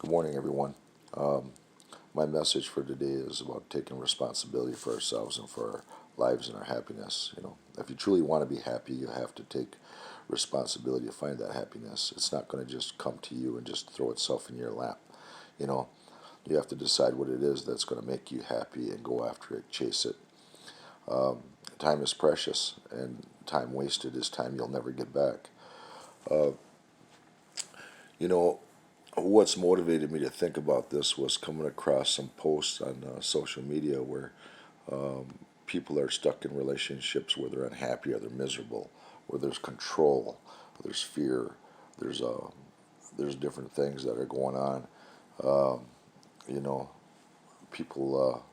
Good morning, everyone. Um, my message for today is about taking responsibility for ourselves and for our lives and our happiness. If you truly want to be happy, you have to take responsibility to find that happiness. It's not going to just come to you and just throw itself in your lap. You know, you have to decide what it is that's going to make you happy and go after it, chase it. Um, Time is precious, and time wasted is time you'll never get back. Uh, you know, what's motivated me to think about this was coming across some posts on social media where people are stuck in relationships where they're unhappy or they're miserable, where there's control, there's fear, there's there's different things that are going on. Um, you know, people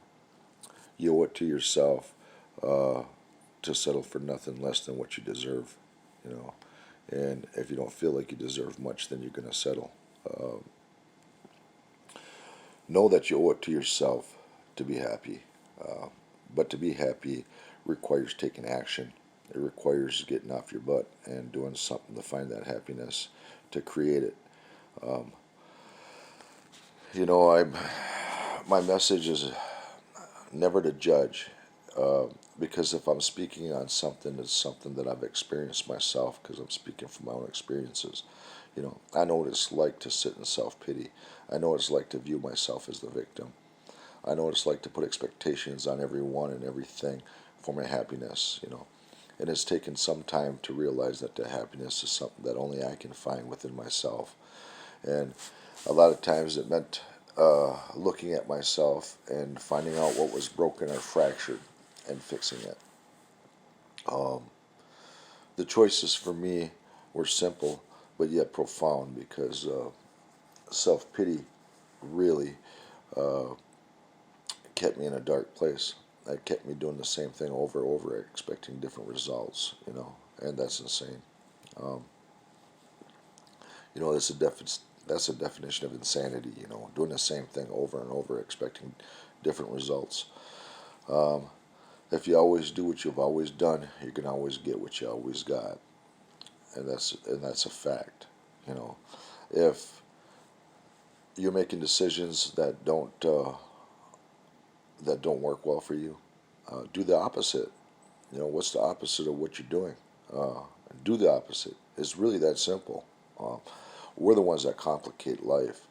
you owe it to yourself uh, to settle for nothing less than what you deserve. You know, and if you don't feel like you deserve much, then you're going to settle. Uh, know that you owe it to yourself to be happy. Uh, but to be happy requires taking action. It requires getting off your butt and doing something to find that happiness, to create it. Um, I'm my message is never to judge, uh, because if I'm speaking on something, it's something that I've experienced myself because I'm speaking from my own experiences. I know what it's like to sit in self pity. I know what it's like to view myself as the victim. I know what it's like to put expectations on everyone and everything for my happiness. And it's taken some time to realize that the happiness is something that only I can find within myself. And a lot of times it meant looking at myself and finding out what was broken or fractured and fixing it. Um, the choices for me were simple but yet profound because self pity really uh, kept me in a dark place. That kept me doing the same thing over and over, expecting different results, and that's insane. Um, that's that's a definition of insanity, doing the same thing over and over, expecting different results. Um, if you always do what you've always done, you can always get what you always got, and that's a fact. You know, if you're making decisions that don't work well for you, do the opposite. What's the opposite of what you're doing? Uh, do the opposite. It's really that simple. Uh, we're the ones that complicate life.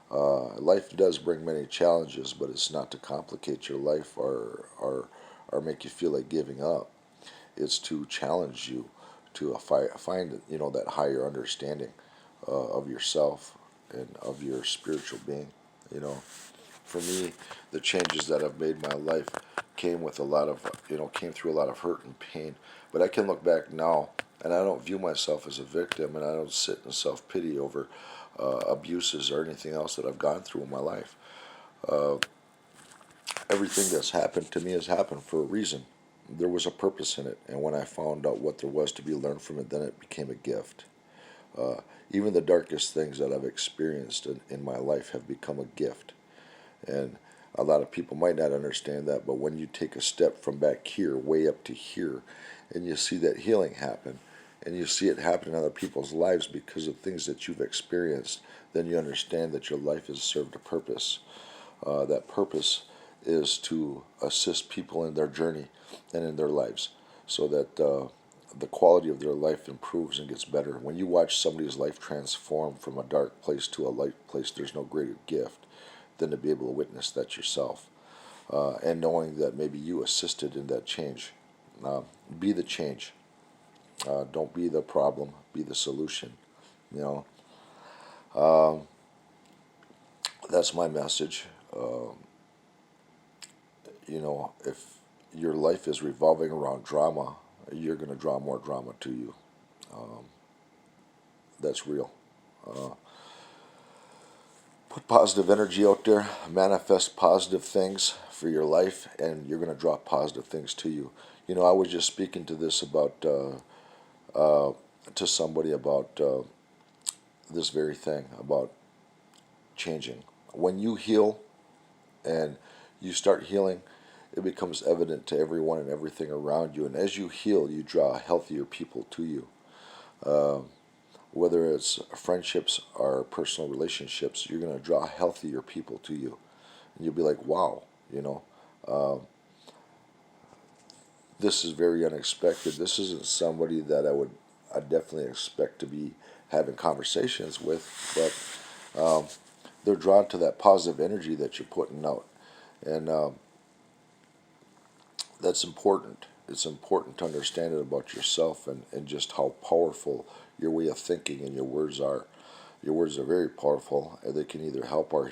Life does bring many challenges, but it's not to complicate your life or make you feel like giving up. It's to challenge you to find that higher understanding of yourself and of your spiritual being. You know, for me, the changes that have made my life came through a lot of hurt and pain. But I can look back now, and I don't view myself as a victim, and I don't sit in self pity over abuses or anything else that I've gone through in my life. Uh, Everything that's happened to me has happened for a reason. There was a purpose in it, and when I found out what there was to be learned from it, then it became a gift. Uh, Even the darkest things that I've experienced in my life have become a gift. And a lot of people might not understand that, but when you take a step from back here, way up to here, and you see that healing happen, and you see it happen in other people's lives because of things that you've experienced, then you understand that your life has served a purpose. That purpose is to assist people in their journey and in their lives so that the quality of their life improves and gets better. When you watch somebody's life transform from a dark place to a light place, there's no greater gift than to be able to witness that yourself. And knowing that maybe you assisted in that change. Uh, be the change. Don't be the problem, be the solution. You know, um, that's my message. If your life is revolving around drama, you're going to draw more drama to you. Um, that's real. Uh, put positive energy out there, manifest positive things for your life, and you're going to draw positive things to you. I was just speaking to this about to somebody about this very thing about changing. When you heal and you start healing, it becomes evident to everyone and everything around you. And as you heal, you draw healthier people to you. Uh, whether it's friendships or personal relationships, you're going to draw healthier people to you. And you'll be like, wow, you know, um, this is very unexpected. This isn't somebody that I definitely expect to be having conversations with, but they're drawn to that positive energy that you're putting out. And that's important. It's important to understand it about yourself, and just how powerful your way of thinking and your words are. Your words are very powerful, and they can either help or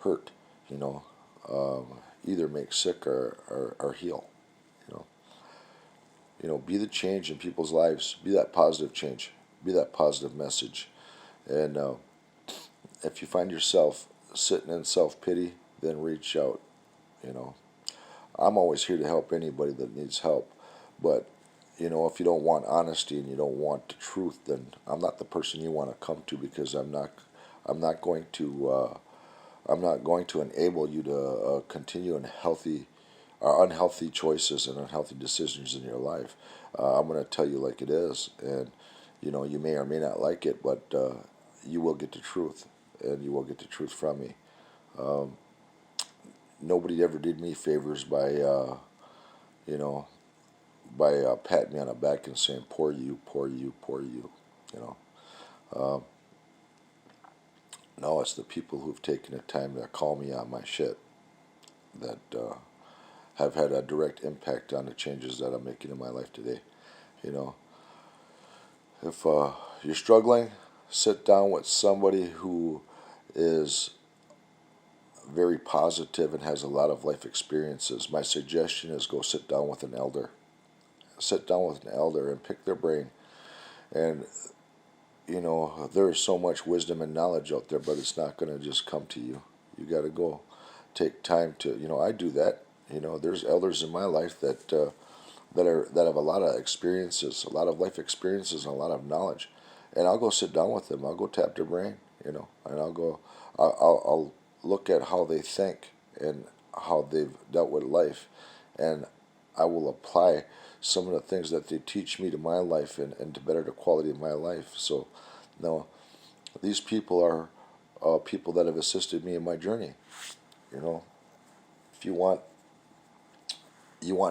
hurt, you know, either make sick or heal, you know. You know, be the change in people's lives. Be that positive change. Be that positive message. And if you find yourself sitting in self-pity, then reach out, you know. I'm always here to help anybody that needs help. But, you know, if you don't want honesty and you don't want the truth, then I'm not the person you want to come to, because I'm not going to, I'm not going to enable you to continue in healthy or unhealthy choices and unhealthy decisions in your life. I'm going to tell you like it is, and you know, you may or may not like it, but you will get the truth, and you will get the truth from me. Um, Nobody ever did me favors by, you know, by patting me on the back and saying, "Poor you, poor you, poor you." You know, um, no, it's the people who've taken the time to call me on my shit that have had a direct impact on the changes that I'm making in my life today. You know, if you're struggling, sit down with somebody who is very positive and has a lot of life experiences. My suggestion is go sit down with an elder. Sit down with an elder and pick their brain. And, you know, there is so much wisdom and knowledge out there, but it's not going to just come to you. You got to go take time to, you know, I do that. You know, there's elders in my life that have a lot of experiences, a lot of life experiences, and a lot of knowledge, and I'll go sit down with them. I'll go tap their brain, you know, and I'll look at how they think and how they've dealt with life, and I will apply some of the things that they teach me to my life, and to better the quality of my life. So, now these people are people that have assisted me in my journey. You know, if you want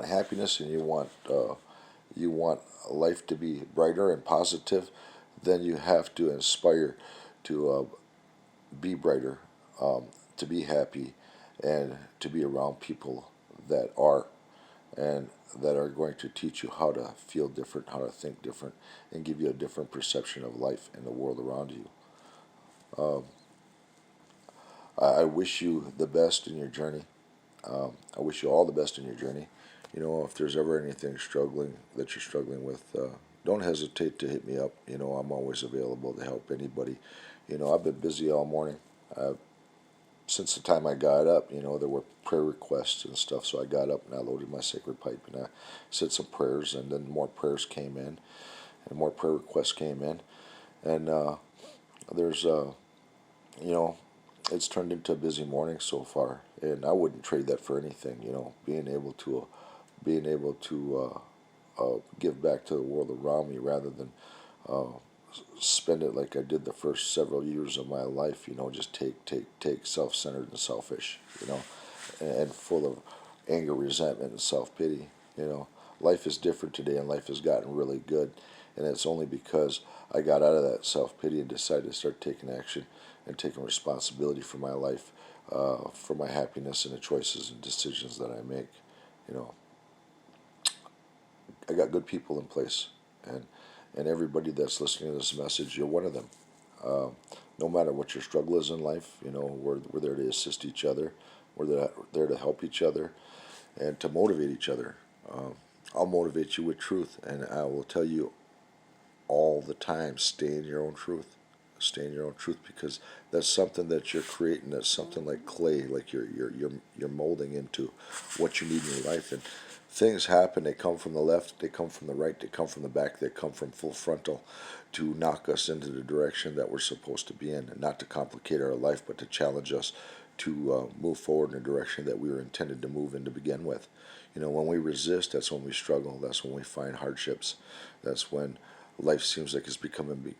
happiness, and you want life to be brighter and positive, then you have to inspire to be brighter, to be happy, and to be around people that are, and that are going to teach you how to feel different, how to think different, and give you a different perception of life and the world around you. Um, I wish you the best in your journey. I wish you all the best in your journey. You know, if there's ever anything struggling that you're struggling with, don't hesitate to hit me up. You know, I'm always available to help anybody. You know, I've been busy all morning. Since the time I got up, you know, there were prayer requests and stuff, so I got up and I loaded my sacred pipe and I said some prayers, and then more prayers came in, and more prayer requests came in, and there's, you know, it's turned into a busy morning so far, and I wouldn't trade that for anything. You know, being able to give back to the world around me, rather than uh, spend it like I did the first several years of my life. You know, just take, self-centered and selfish. You know, and full of anger, resentment, and self-pity. You know, life is different today, and life has gotten really good, and it's only because I got out of that self-pity and decided to start taking action and taking responsibility for my life, for my happiness, and the choices and decisions that I make. You know, I got good people in place, and everybody that's listening to this message, you're one of them. Uh, no matter what your struggle is in life, you know, we're there to assist each other. We're there to help each other and to motivate each other. I'll motivate you with truth, and I will tell you all the time, stay in your own truth. Stay in your own truth, because that's something that you're creating. That's something like clay, like you're molding into what you need in your life. And things happen. They come from the left. They come from the right. They come from the back. They come from full frontal, to knock us into the direction that we're supposed to be in, and not to complicate our life, but to challenge us to move forward in a direction that we were intended to move in to begin with. You know, when we resist, that's when we struggle. That's when we find hardships. That's when life seems like it's becoming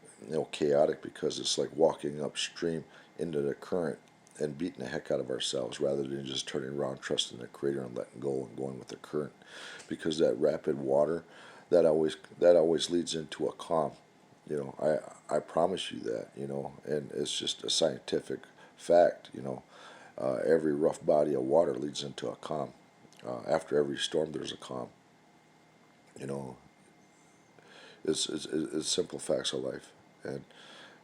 chaotic, because it's like walking upstream into the current and beating the heck out of ourselves rather than just turning around, trusting the Creator, and letting go and going with the current. Because that rapid water, that always leads into a calm. I promise you that. And it's just a scientific fact. Every rough body of water leads into a calm. After every storm, there's a calm. You know, it's simple facts of life. And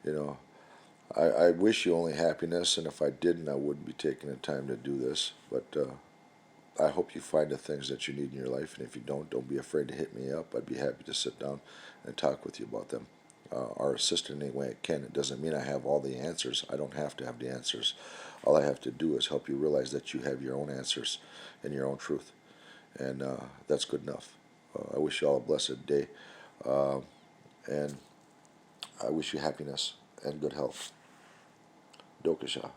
you know, I wish you only happiness, and if I didn't, I wouldn't be taking the time to do this. But I hope you find the things that you need in your life, and if you don't be afraid to hit me up. I'd be happy to sit down and talk with you about them. Or assist in any way I can. It doesn't mean I have all the answers. I don't have to have the answers. All I have to do is help you realize that you have your own answers and your own truth, and that's good enough. I wish you all a blessed day, and I wish you happiness and good health. Dokasha.